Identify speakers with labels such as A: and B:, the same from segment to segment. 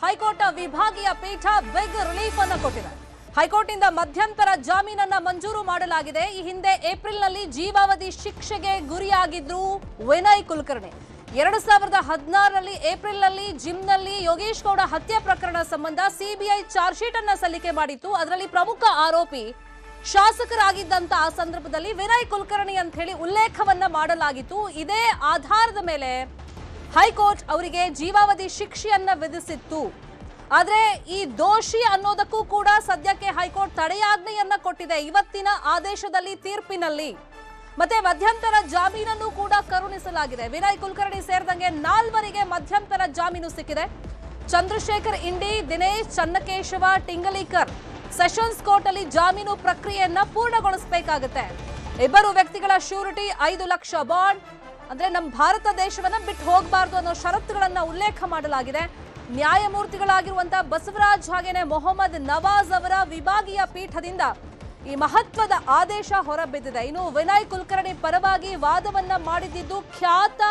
A: High court ವಿಭಾಗೀಯ ಪೀಠ big relief ಅನ್ನು ಕೊಟ್ಟಿದೆ. ಹೈಕೋರ್ಟ್ ಇಂದ ಮಧ್ಯಂತರ ಜಾಮೀನನ್ನ ಮಂಜೂರು ಮಾಡಲಾಗಿದೆ. ಈ ಹಿಂದೆ ಏಪ್ರಿಲ್ನಲ್ಲಿ ಜೀವಾವಧಿ ಶಿಕ್ಷೆಗೆ ಗುರಿಯಾಗಿದ್ರು ವಿನಯ್ ಕುಲಕರ್ಣಿ. 2016ರಲ್ಲಿ ಏಪ್ರಿಲ್ನಲ್ಲಿ ಜಿಮ್ನಲ್ಲಿ ಯೋಗೇಶ್ ಗೌಡ ಹತ್ಯೆ ಪ್ರಕರಣ ಸಂಬಂಧ ಸಿಬಿಐ ಚಾರ್ಜ್ ಶೀಟ್ ಅನ್ನ ಸಲ್ಲಿಕೆ ಮಾಡಿತ್ತು. ಅದರಲ್ಲಿ ಪ್ರಮುಖ ಆರೋಪಿ ಶಾಸಕರಾಗಿದ್ದಂತ ಆ ಸಂದರ್ಭದಲ್ಲಿ ವಿನಯ್ ಕುಲಕರ್ಣಿ ಅಂತ ಹೇಳಿ ಉಲ್ಲೇಖವನ್ನ ಮಾಡಲಾಗಿತ್ತು. ಇದೇ ಆಧಾರದ ಮೇಲೆ ಹೈಕೋರ್ಟ್ ಅವರಿಗೆ ಜೀವಾವಧಿ ಶಿಕ್ಷೆಯನ್ನ ವಿಧಿಸಿತ್ತು. ಆದ್ರೆ ಈ ದೋಷಿ ಅನ್ನೋದಕ್ಕೂ ಕೂಡ ಸದ್ಯಕ್ಕೆ ಹೈಕೋರ್ಟ್ ತಡೆಯಾಜ್ಞೆಯನ್ನ ಕೊಟ್ಟಿದೆ ಇವತ್ತಿನ ಆದೇಶದಲ್ಲಿ, ತೀರ್ಪಿನಲ್ಲಿ. ಮತ್ತೆ ಮಧ್ಯಂತರ ಜಾಮೀನನ್ನು ಕೂಡ ಕರುಣಿಸಲಾಗಿದೆ. ವಿನಯ್ ಕುಲಕರ್ಣಿ ಸೇರಿದಂಗೆ 4 ಮಧ್ಯಂತರ ಜಾಮೀನು ಸಿಕ್ಕಿದೆ. ಚಂದ್ರಶೇಖರ್ ಇಂಡಿ, ದಿನೇಶ್ ಚನ್ನಕೇಶವ, ಟಿಂಗಲಿಕರ್ ಸೆಷನ್ಸ್ ಕೋರ್ಟ್ ಅಲ್ಲಿ ಜಾಮೀನು ಪ್ರಕ್ರಿಯೆಯನ್ನ ಪೂರ್ಣಗೊಳಿಸಬೇಕಾಗುತ್ತೆ. ಇಬ್ಬರು ವ್ಯಕ್ತಿಗಳ ಶ್ಯೂರಿಟಿ 5 ಲಕ್ಷ ಬಾಂಡ್, ಅಂದ್ರೆ ನಮ್ಮ ಭಾರತ ದೇಶವನ್ನ ಬಿಟ್ಟು ಹೋಗಬಾರದು ಅನ್ನೋ ಷರತ್ತುಗಳನ್ನ ಉಲ್ಲೇಖ ಮಾಡಲಾಗಿದೆ. ನ್ಯಾಯಮೂರ್ತಿಗಳಾಗಿರುವಂತಹ ಬಸವರಾಜ್ ಹಾಗೇನೆ ಮೊಹಮ್ಮದ್ ನವಾಜ್ ಅವರ ವಿಭಾಗೀಯ ಪೀಠದಿಂದ ಈ ಮಹತ್ವದ ಆದೇಶ ಹೊರಬಿದ್ದಿದೆ. ಇನ್ನು ವಿನಯ್ ಕುಲಕರ್ಣಿ ಪರವಾಗಿ ವಾದವನ್ನ ಮಾಡಿದ್ದು ಖ್ಯಾತ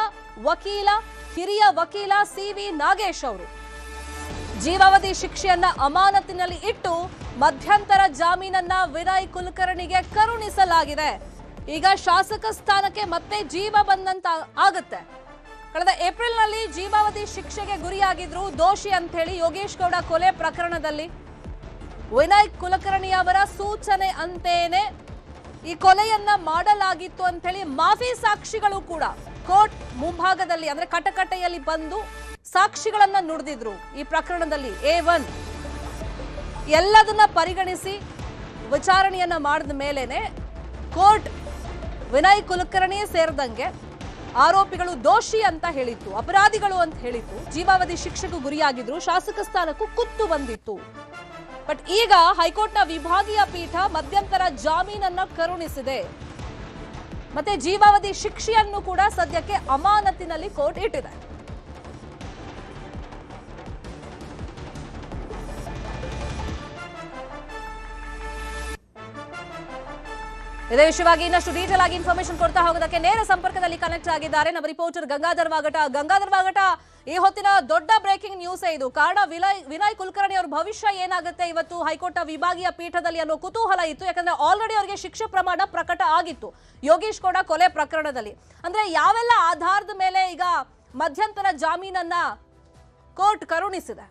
A: ವಕೀಲ, ಹಿರಿಯ ವಕೀಲ ಸಿವಿ ನಾಗೇಶ್ ಅವರು. ಜೀವಾವಧಿ ಶಿಕ್ಷೆಯನ್ನ ಅಮಾನತಿನಲ್ಲಿ ಇಟ್ಟು ಮಧ್ಯಂತರ ಜಾಮೀನನ್ನ ವಿನಯ್ ಕುಲಕರ್ಣಿಗೆ ಕರುಣಿಸಲಾಗಿದೆ. ಈಗ ಶಾಸಕ ಸ್ಥಾನಕ್ಕೆ ಮತ್ತೆ ಜೀವ ಬಂದಂತ ಆಗುತ್ತೆ. ಕಳೆದ ಏಪ್ರಿಲ್ನಲ್ಲಿ ಜೀವಾವಧಿ ಶಿಕ್ಷೆಗೆ ಗುರಿಯಾಗಿದ್ರು ದೋಷಿ ಅಂತ ಹೇಳಿ ಯೋಗೇಶ್ ಗೌಡ ಕೊಲೆ ಪ್ರಕರಣದಲ್ಲಿ. ವಿನಯ್ ಕುಲಕರ್ಣಿ ಅವರ ಸೂಚನೆ ಅಂತೇನೆ ಈ ಕೊಲೆಯನ್ನ ಮಾಡಲಾಗಿತ್ತು ಅಂತ ಹೇಳಿ ಮಾಫಿ ಸಾಕ್ಷಿಗಳು ಕೂಡ ಕೋರ್ಟ್ ಮುಂಭಾಗದಲ್ಲಿ ಅಂದ್ರೆ ಕಟಕಟೆಯಲ್ಲಿ ಬಂದು ಸಾಕ್ಷಿಗಳನ್ನ ನುಡಿದಿದ್ರು. ಈ ಪ್ರಕರಣದಲ್ಲಿ A1 ಎಲ್ಲದನ್ನ ಪರಿಗಣಿಸಿ ವಿಚಾರಣೆಯನ್ನ ಮಾಡಿದ ಮೇಲೇನೆ ಕೋರ್ಟ್ ವಿನಯ್ ಕುಲಕರ್ಣಿ ಸೇರಿದಂಗೆ ಆರೋಪಿಗಳು ದೋಷಿ ಅಂತ ಹೇಳಿತ್ತು, ಅಪರಾಧಿಗಳು ಅಂತ ಹೇಳಿತ್ತು. ಜೀವಾವಧಿ ಶಿಕ್ಷೆಗೂ ಗುರಿಯಾಗಿದ್ರು, ಶಾಸಕ ಸ್ಥಾನಕ್ಕೂ ಕುತ್ತು ಬಂದಿತ್ತು. ಬಟ್ ಈಗ ಹೈಕೋರ್ಟ್ನ ವಿಭಾಗೀಯ ಪೀಠ ಮಧ್ಯಂತರ ಜಾಮೀನನ್ನ ಕರುಣಿಸಿದೆ. ಮತ್ತೆ ಜೀವಾವಧಿ ಶಿಕ್ಷೆಯನ್ನು ಕೂಡ ಸದ್ಯಕ್ಕೆ ಅಮಾನತಿನಲ್ಲಿ ಕೋರ್ಟ್ ಇಟ್ಟಿದೆ. ಇದೇ ವಿಷಯವಾಗಿ ಇನ್ನಷ್ಟು ಡೀಟೇಲ್ ಆಗಿ ಇನ್ಫಾರ್ಮೇಶನ್ ಕೊಡ್ತಾ ಹೋಗೋದಕ್ಕೆ ನೇರ ಸಂಪರ್ಕದಲ್ಲಿ ಕನೆಕ್ಟ್ ಆಗಿದ್ದಾರೆ ನಮ್ಮ ರಿಪೋರ್ಟರ್ ಗಂಗಾಧರ್ ವಾಗಟ. ಗಂಗಾಧರ್ ವಾಗಟ, ಈ ಹೊತ್ತಿನ ದೊಡ್ಡ ಬ್ರೇಕಿಂಗ್ ನ್ಯೂಸ್ ಇದು. ಕಾರಣ ವಿನಯ್ ಕುಲಕರ್ಣಿ ಅವ್ರ ಭವಿಷ್ಯ ಏನಾಗುತ್ತೆ ಇವತ್ತು ಹೈಕೋರ್ಟ್ ವಿಭಾಗೀಯ ಪೀಠದಲ್ಲಿ ಅನ್ನೋ ಕುತೂಹಲ ಇತ್ತು. ಯಾಕಂದ್ರೆ ಆಲ್ರೆಡಿ ಅವರಿಗೆ ಶಿಕ್ಷೆ ಪ್ರಮಾಣ ಪ್ರಕಟ ಆಗಿತ್ತು ಯೋಗೇಶ್ ಗೌಡ ಕೊಲೆ ಪ್ರಕರಣದಲ್ಲಿ. ಅಂದ್ರೆ ಯಾವೆಲ್ಲ ಆಧಾರದ ಮೇಲೆ ಈಗ ಮಧ್ಯಂತರ ಜಾಮೀನನ್ನ ಕೋರ್ಟ್ ಕರುಣಿಸಿದೆ?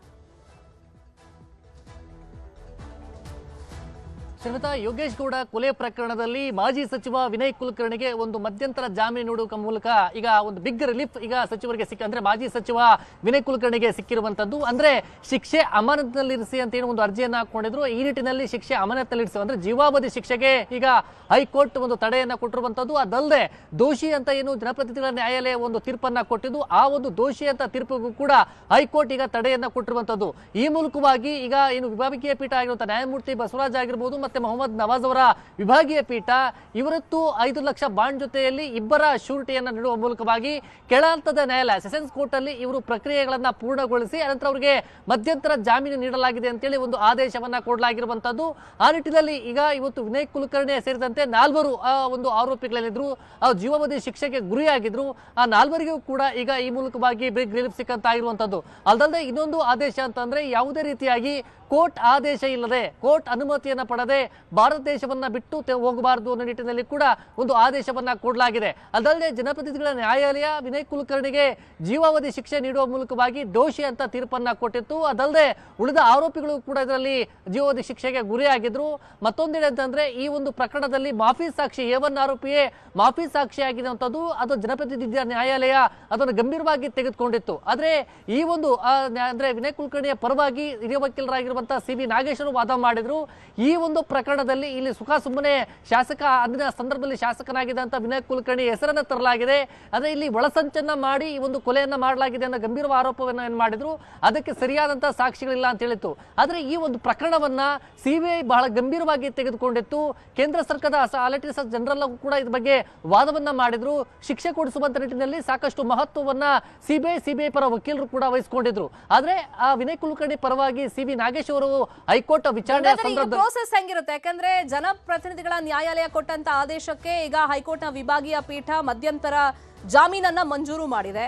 B: ಶ್ರೀಮತ ಯೋಗೇಶ್ ಗೌಡ ಕೊಲೆ ಪ್ರಕರಣದಲ್ಲಿ ಮಾಜಿ ಸಚಿವ ವಿನಯ್ ಕುಲಕರ್ಣಿಗೆ ಒಂದು ಮಧ್ಯಂತರ ಜಾಮೀನು ನೀಡುವ ಮೂಲಕ ಈಗ ಒಂದು ಬಿಗ್ ರಿಲೀಫ್ ಈಗ ಸಚಿವರಿಗೆ ಅಂದ್ರೆ ಮಾಜಿ ಸಚಿವ ವಿನಯ್ ಕುಲಕರ್ಣಿಗೆ ಸಿಕ್ಕಿರುವಂತದ್ದು. ಅಂದ್ರೆ ಶಿಕ್ಷೆ ಅಮಾನತಿನಲ್ಲಿರಿಸಿ ಅಂತ ಏನು ಒಂದು ಅರ್ಜಿಯನ್ನ ಹಾಕೊಂಡಿದ್ರು. ಈ ನಿಟ್ಟಿನಲ್ಲಿ ಶಿಕ್ಷೆ ಅಮಾನತಿನಲ್ಲಿರಿಸಿ ಅಂದ್ರೆ ಜೀವಾವಧಿ ಶಿಕ್ಷೆಗೆ ಈಗ ಹೈಕೋರ್ಟ್ ಒಂದು ತಡೆಯನ್ನ ಕೊಟ್ಟಿರುವಂತದ್ದು. ಅದಲ್ಲದೆ ದೋಷಿ ಅಂತ ಏನು ಜನಪ್ರತಿನಿಧಿಗಳ ನ್ಯಾಯಾಲಯ ಒಂದು ತೀರ್ಪನ್ನ ಕೊಟ್ಟಿದ್ದು, ಆ ಒಂದು ದೋಷಿ ಅಂತ ತೀರ್ಪಿಗೂ ಕೂಡ ಹೈಕೋರ್ಟ್ ಈಗ ತಡೆಯನ್ನ ಕೊಟ್ಟಿರುವಂತದ್ದು. ಈ ಮೂಲಕವಾಗಿ ಈಗ ಏನು ವಿಭಾಗೀಯ ಪೀಠ ಆಗಿರುವಂತಹ ನ್ಯಾಯಮೂರ್ತಿ ಬಸವರಾಜ್ ಆಗಿರ್ಬೋದು ಮತ್ತೆ ಮೊಹಮ್ಮದ್ ನವಾಜ್ ಅವರ ವಿಭಾಗೀಯ ಪೀಠ ಇವರತ್ತು 5 ಲಕ್ಷ ಬಾಂಡ್ ಜೊತೆಯಲ್ಲಿ ಇಬ್ಬರ ಶ್ಯೂರಿಟಿಯನ್ನು ನೀಡುವ ಮೂಲಕವಾಗಿ ಕೆಳ ಹಂತದ ನ್ಯಾಯಾಲಯ ಸೆಷನ್ಸ್ ಕೋರ್ಟ್ ಅಲ್ಲಿ ಇವರು ಪ್ರಕ್ರಿಯೆಗಳನ್ನ ಪೂರ್ಣಗೊಳಿಸಿ ಅನಂತರ ಅವರಿಗೆ ಮಧ್ಯಂತರ ಜಾಮೀನು ನೀಡಲಾಗಿದೆ ಅಂತೇಳಿ ಒಂದು ಆದೇಶವನ್ನ ಕೊಡಲಾಗಿರುವಂತದ್ದು. ಆ ನಿಟ್ಟಿನಲ್ಲಿ ಈಗ ಇವತ್ತು ವಿನಯ್ ಕುಲಕರ್ಣಿ ಸೇರಿದಂತೆ 4 ಒಂದು ಆರೋಪಿಗಳೇನಿದ್ರು ಜೀವಾವಧಿ ಶಿಕ್ಷೆಗೆ ಗುರಿಯಾಗಿದ್ರು. ಆ 4 ಕೂಡ ಈಗ ಈ ಮೂಲಕವಾಗಿ ಬಿಗ್ ರಿಲೀಫ್ ಸಿಕ್ಕಂತಾಗಿರುವಂತದ್ದು. ಅಲ್ಲದೆ ಇನ್ನೊಂದು ಆದೇಶ ಅಂತಂದ್ರೆ ಯಾವುದೇ ರೀತಿಯಾಗಿ ಕೋರ್ಟ್ ಆದೇಶ ಇಲ್ಲದೆ, ಕೋರ್ಟ್ ಅನುಮತಿಯನ್ನ ಪಡೆದೆ ಭಾರತ ದೇಶವನ್ನ ಬಿಟ್ಟು ಹೋಗಬಾರದು ಅನ್ನೋ ನಿಟ್ಟಿನಲ್ಲಿ ಕೂಡ ಒಂದು ಆದೇಶವನ್ನ ಕೊಡಲಾಗಿದೆ. ಅದಲ್ಲದೆ ಜನಪ್ರತಿನಿಧಿಗಳ ನ್ಯಾಯಾಲಯ ವಿನಯ್ ಕುಲಕರ್ಣಿಗೆ ಜೀವಾವಧಿ ಶಿಕ್ಷೆ ನೀಡುವ ಮೂಲಕವಾಗಿ ದೋಷಿ ಅಂತ ತೀರ್ಪನ್ನ ಕೊಟ್ಟಿತ್ತು. ಅದಲ್ಲದೆ ಉಳಿದ ಆರೋಪಿಗಳು ಕೂಡ ಇದರಲ್ಲಿ ಜೀವಾವಧಿ ಶಿಕ್ಷೆಗೆ ಗುರಿಯಾಗಿದ್ರು. ಮತ್ತೊಂದೆಡೆ ಅಂತಂದ್ರೆ ಈ ಒಂದು ಪ್ರಕರಣದಲ್ಲಿ ಮಾಫಿ ಸಾಕ್ಷಿ A1 ಆರೋಪಿಯೇ ಮಾಫಿ ಸಾಕ್ಷಿ ಆಗಿರುವಂತದ್ದು. ಅದು ಜನಪ್ರತಿನಿಧಿಗಳ ನ್ಯಾಯಾಲಯ ಅದನ್ನು ಗಂಭೀರವಾಗಿ ತೆಗೆದುಕೊಂಡಿತ್ತು. ಆದ್ರೆ ಈ ಒಂದು ಅಂದ್ರೆ ವಿನಯ್ ಕುಲಕರ್ಣಿಯ ಪರವಾಗಿ ಹಿರಿಯ ವಕೀಲರಾಗಿರುವ ಸಿವಿ ನಾಗೇಶ್ ಅವರು ವಾದ ಮಾಡಿದ್ರು. ಈ ಒಂದು ಪ್ರಕರಣದಲ್ಲಿ ಇಲ್ಲಿ ಸುಖ ಸುಮ್ಮನೆ ಶಾಸಕ ಅಂದಿನ ಸಂದರ್ಭದಲ್ಲಿ ಶಾಸಕನಾಗಿದ್ದಂತ ವಿನಯ್ ಕುಲಕರ್ಣಿ ಹೆಸರನ್ನ ತರಲಾಗಿದೆ. ಆದ್ರೆ ಇಲ್ಲಿ ಒಳಸಂಚನ್ನ ಮಾಡಿ ಈ ಒಂದು ಕೊಲೆಯನ್ನ ಮಾಡಲಾಗಿದೆ ಅನ್ನೋ ಗಂಭೀರ ಆರೋಪವನ್ನ ಏನ್ ಮಾಡಿದ್ರು. ಅದಕ್ಕೆ ಸರಿಯಾದಂತಹ ಸಾಕ್ಷಿಗಳಿಲ್ಲ ಅಂತ ಹೇಳಿತ್ತು. ಆದ್ರೆ ಈ ಒಂದು ಪ್ರಕರಣವನ್ನ ಸಿಬಿಐ ಬಹಳ ಗಂಭೀರವಾಗಿ ತೆಗೆದುಕೊಂಡಿತ್ತು. ಕೇಂದ್ರ ಸರ್ಕಾರದ ಸಾಲಿಸಿಟರ್ ಜನರಲ್ ಕೂಡ ಇದ್ರ ಬಗ್ಗೆ ವಾದವನ್ನ ಮಾಡಿದ್ರು. ಶಿಕ್ಷೆ ಕೊಡಿಸುವಂತ ನಿಟ್ಟಿನಲ್ಲಿ ಸಾಕಷ್ಟು ಮಹತ್ವವನ್ನ ಸಿಬಿಐ ಪರ ವಕೀಲರು ಕೂಡ ವಹಿಸಿಕೊಂಡಿದ್ರು. ಆದ್ರೆ ಆ ವಿನಯ್ ಕುಲಕರ್ಣಿ ಪರವಾಗಿ ಸಿವಿ ನಾಗೇಶ್ ಅವರು ಹೈಕೋರ್ಟ್ ವಿಚಾರಣೆ
A: ಪ್ರೋಸೆಸ್ ಹೆಂಗಿರುತ್ತೆ? ಯಾಕಂದ್ರೆ ಜನಪ್ರತಿನಿಧಿಗಳ ನ್ಯಾಯಾಲಯ ಕೊಟ್ಟಂತ ಆದೇಶಕ್ಕೆ ಈಗ ಹೈಕೋರ್ಟ್ನ ವಿಭಾಗೀಯ ಪೀಠ ಮಧ್ಯಂತರ ಜಾಮೀನನ್ನ ಮಂಜೂರು ಮಾಡಿದೆ.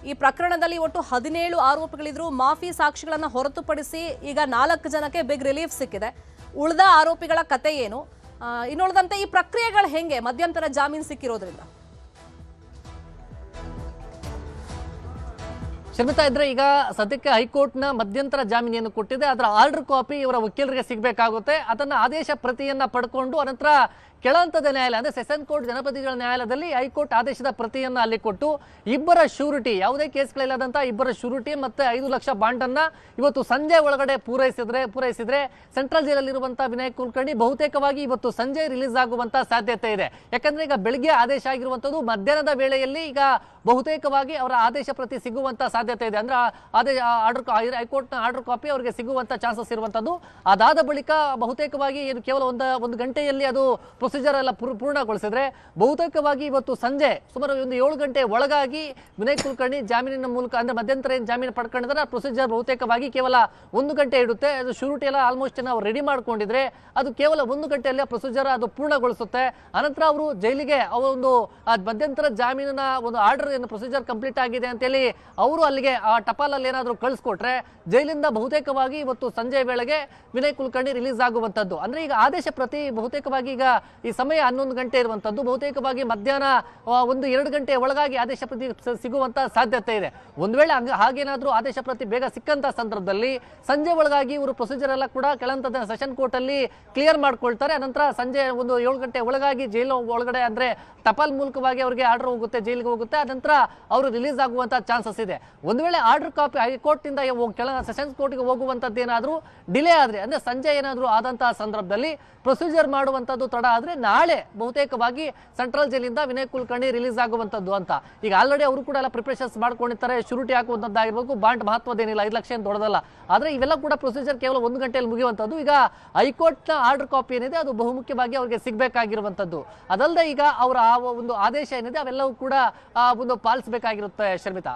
A: ಈ ಪ್ರಕರಣದಲ್ಲಿ ಒಟ್ಟು 17 ಆರೋಪಿಗಳಿದ್ರು. ಮಾಫಿ ಸಾಕ್ಷಿಗಳನ್ನ ಹೊರತುಪಡಿಸಿ ಈಗ 4 ಜನಕ್ಕೆ ಬಿಗ್ ರಿಲೀಫ್ ಸಿಕ್ಕಿದೆ. ಉಳಿದ ಆರೋಪಿಗಳ ಕತೆ ಏನು, ಇನ್ನುಳಿದಂತೆ ಈ ಪ್ರಕ್ರಿಯೆಗಳು ಹೆಂಗೆ ಮಧ್ಯಂತರ ಜಾಮೀನು ಸಿಕ್ಕಿರೋದ್ರಿಂದ?
B: ಶರ್ಮಿತಾ ಇದ್ರೆ ಈಗ ಸದ್ಯಕ್ಕೆ ಹೈಕೋರ್ಟ್ನ ಮಧ್ಯಂತರ ಜಾಮೀನು ಕೊಟ್ಟಿದೆ. ಅದರ ಆರ್ಡರ್ ಕಾಪಿ ಇವರ ವಕೀಲರಿಗೆ ಸಿಗಬೇಕಾಗುತ್ತೆ. ಅದನ್ನ ಆದೇಶ ಪ್ರತಿಯನ್ನ ಪಡ್ಕೊಂಡು ಅನಂತರ ಕೆಳಹಂತದ ನ್ಯಾಯಾಲಯ ಅಂದ್ರೆ ಸೆಷನ್ ಕೋರ್ಟ್ ಜನಪ್ರತಿನಿಧಿಗಳ ನ್ಯಾಯಾಲಯದಲ್ಲಿ ಹೈಕೋರ್ಟ್ ಆದೇಶದ ಪ್ರತಿಯನ್ನ ಅಲ್ಲಿ ಕೊಟ್ಟು ಇಬ್ಬರ ಶ್ಯೂರಿಟಿ, ಯಾವುದೇ ಕೇಸ್ಗಳಿಲ್ಲದಂತ ಇಬ್ಬರ ಶ್ಯೂರಿಟಿ ಮತ್ತೆ 5 ಲಕ್ಷ ಬಾಂಡ್ ಅನ್ನ ಇವತ್ತು ಸಂಜೆ ಒಳಗಡೆ ಪೂರೈಸಿದ್ರೆ ಸೆಂಟ್ರಲ್ ಜೈಲಲ್ಲಿರುವಂತಹ ವಿನಯ್ ಕುಲಕರ್ಣಿ ಬಹುತೇಕವಾಗಿ ಇವತ್ತು ಸಂಜೆ ರಿಲೀಸ್ ಆಗುವಂತ ಸಾಧ್ಯತೆ ಇದೆ. ಯಾಕಂದ್ರೆ ಈಗ ಬೆಳಿಗ್ಗೆ ಆದೇಶ ಆಗಿರುವಂತದ್ದು, ಮಧ್ಯಾಹ್ನದ ವೇಳೆಯಲ್ಲಿ ಈಗ ಬಹುತೇಕವಾಗಿ ಅವರ ಆದೇಶ ಪ್ರತಿ ಸಿಗುವಂತ ಸಾಧ್ಯತೆ ಇದೆ. ಅಂದ್ರೆ ಹೈಕೋರ್ಟ್ನ ಆರ್ಡರ್ ಕಾಪಿ ಅವರಿಗೆ ಸಿಗುವಂತ ಚಾನ್ಸಸ್ ಇರುವಂತದ್ದು. ಅದಾದ ಬಳಿಕ ಬಹುತೇಕವಾಗಿ ಏನು ಕೇವಲ ಒಂದು ಗಂಟೆಯಲ್ಲಿ ಅದು ಪ್ರೊಸೀಜರ್ ಎಲ್ಲ ಪೂರ್ಣಗೊಳಿಸಿದ್ರೆ ಬಹುತೇಕವಾಗಿ ಇವತ್ತು ಸಂಜೆ ಸುಮಾರು 7 ಗಂಟೆ ಒಳಗಾಗಿ ವಿನಯ್ ಕುಲಕರ್ಣಿ ಜಾಮೀನಿನ ಮೂಲಕ ಅಂದ್ರೆ ಮಧ್ಯಂತರ ಜಾಮೀನು ಪಡ್ಕೊಂಡಿದ್ರೆ ಪ್ರೊಸೀಜರ್ ಬಹುತೇಕವಾಗಿ ಕೇವಲ 1 ಗಂಟೆ ಇಡುತ್ತೆ. ಅದು ಶೂರಿಟಿ ಎಲ್ಲ ಆಲ್ಮೋಸ್ಟ್ ನಾವು ರೆಡಿ ಮಾಡ್ಕೊಂಡಿದ್ರೆ ಅದು ಕೇವಲ 1 ಗಂಟೆಯಲ್ಲಿ ಪ್ರೊಸೀಜರ್ ಅದು ಪೂರ್ಣಗೊಳಿಸುತ್ತೆ. ಅನಂತರ ಅವರು ಜೈಲಿಗೆ ಒಂದು ಮಧ್ಯಂತರ ಜಾಮೀನಿನ ಒಂದು ಆರ್ಡರ್ ಏನು ಪ್ರೊಸೀಜರ್ ಕಂಪ್ಲೀಟ್ ಆಗಿದೆ ಅಂತೇಳಿ ಅವರು ಅಲ್ಲಿಗೆ ಆ ಟಪಾಲಲ್ಲಿ ಏನಾದರೂ ಕಳಿಸ್ಕೊಟ್ರೆ ಜೈಲಿಂದ ಬಹುತೇಕವಾಗಿ ಇವತ್ತು ಸಂಜೆ ವೇಳೆಗೆ ವಿನಯ್ ಕುಲಕರ್ಣಿ ರಿಲೀಸ್ ಆಗುವಂತದ್ದು. ಅಂದ್ರೆ ಈಗ ಆದೇಶ ಪ್ರತಿ ಬಹುತೇಕವಾಗಿ ಈಗ ಈ ಸಮಯ 11 ಗಂಟೆ ಇರುವಂತದ್ದು, ಬಹುತೇಕವಾಗಿ ಮಧ್ಯಾಹ್ನ 1-2 ಗಂಟೆ ಒಳಗಾಗಿ ಆದೇಶ ಪ್ರತಿ ಸಿಗುವಂತ ಸಾಧ್ಯತೆ ಇದೆ. ಒಂದು ವೇಳೆ ಹಾಗೇನಾದ್ರೂ ಆದೇಶ ಪ್ರತಿ ಬೇಗ ಸಿಕ್ಕಂತ ಸಂದರ್ಭದಲ್ಲಿ ಸಂಜೆ ಒಳಗಾಗಿ ಇವರು ಪ್ರೊಸೀಜರ್ ಎಲ್ಲ ಕೂಡ ಕೆಳಹಂತದ ಸೆಷನ್ ಕೋರ್ಟ್ ಅಲ್ಲಿ ಕ್ಲಿಯರ್ ಮಾಡ್ಕೊಳ್ತಾರೆ. ನಂತರ ಸಂಜೆ 7 ಗಂಟೆ ಒಳಗಾಗಿ ಜೈಲು ಒಳಗಡೆ ಅಂದ್ರೆ ಟಪಾಲ್ ಮೂಲಕವಾಗಿ ಅವರಿಗೆ ಆರ್ಡರ್ ಹೋಗುತ್ತೆ, ಜೈಲಿಗೆ ಹೋಗುತ್ತೆ. ನಂತರ ಅವರು ರಿಲೀಸ್ ಆಗುವಂತ ಚಾನ್ಸಸ್ ಇದೆ. ಒಂದು ವೇಳೆ ಆರ್ಡರ್ ಕಾಪಿ ಹೈಕೋರ್ಟ್ ಇಂದ ಸೆಷನ್ಸ್ ಕೋರ್ಟ್ಗೆ ಹೋಗುವಂತದ್ದು ಏನಾದ್ರೂ ಡಿಲೇ ಆದ್ರೆ ಅಂದ್ರೆ ಸಂಜೆ ಏನಾದ್ರೂ ಆದಂತಹ ಸಂದರ್ಭದಲ್ಲಿ ಪ್ರೊಸೀಜರ್ ಮಾಡುವಂತದ್ದು ತಡ ಆದ್ರೆ ನಾಳೆ ಬಹುತೇಕವಾಗಿ ಸೆಂಟ್ರಲ್ ಜೈಲಿಂದ ವಿನಯ್ ಕುಲಕರ್ಣಿ ರಿಲೀಸ್ ಆಗುವಂತದ್ದು ಅಂತ. ಈಗ ಆಲ್ರೆಡಿ ಅವರು ಕೂಡ ಎಲ್ಲ ಪ್ರಿಪರೇಷನ್ಸ್ ಮಾಡ್ಕೊಂಡಿರ್ತಾರೆ. ಶೂರಿಟಿ ಹಾಕುವಂತದ್ದಾಗಿರ್ಬೇಕು, ಬಾಂಡ್ ಮಹತ್ವದೇನಿಲ್ಲ, 5 ಲಕ್ಷ ಏನು ದೊಡ್ಡದಲ್ಲ. ಆದ್ರೆ ಇವೆಲ್ಲ ಕೂಡ ಪ್ರೊಸೀಜರ್ ಕೇವಲ 1 ಗಂಟೆಯಲ್ಲಿ ಮುಗಿಯುವಂತದ್ದು. ಈಗ ಹೈಕೋರ್ಟ್ನ ಆರ್ಡರ್ ಕಾಪಿ ಏನಿದೆ ಅದು ಬಹುಮುಖ್ಯವಾಗಿ ಅವರಿಗೆ ಸಿಗಬೇಕಾಗಿರುವಂತದ್ದು. ಅದಲ್ಲದೆ ಈಗ ಅವರ ಆ ಒಂದು ಆದೇಶ ಏನಿದೆ ಅವೆಲ್ಲವೂ ಕೂಡ ಒಂದು ಪಾಲಿಸಬೇಕಾಗಿರುತ್ತೆ ಶರ್ಮಿತಾ.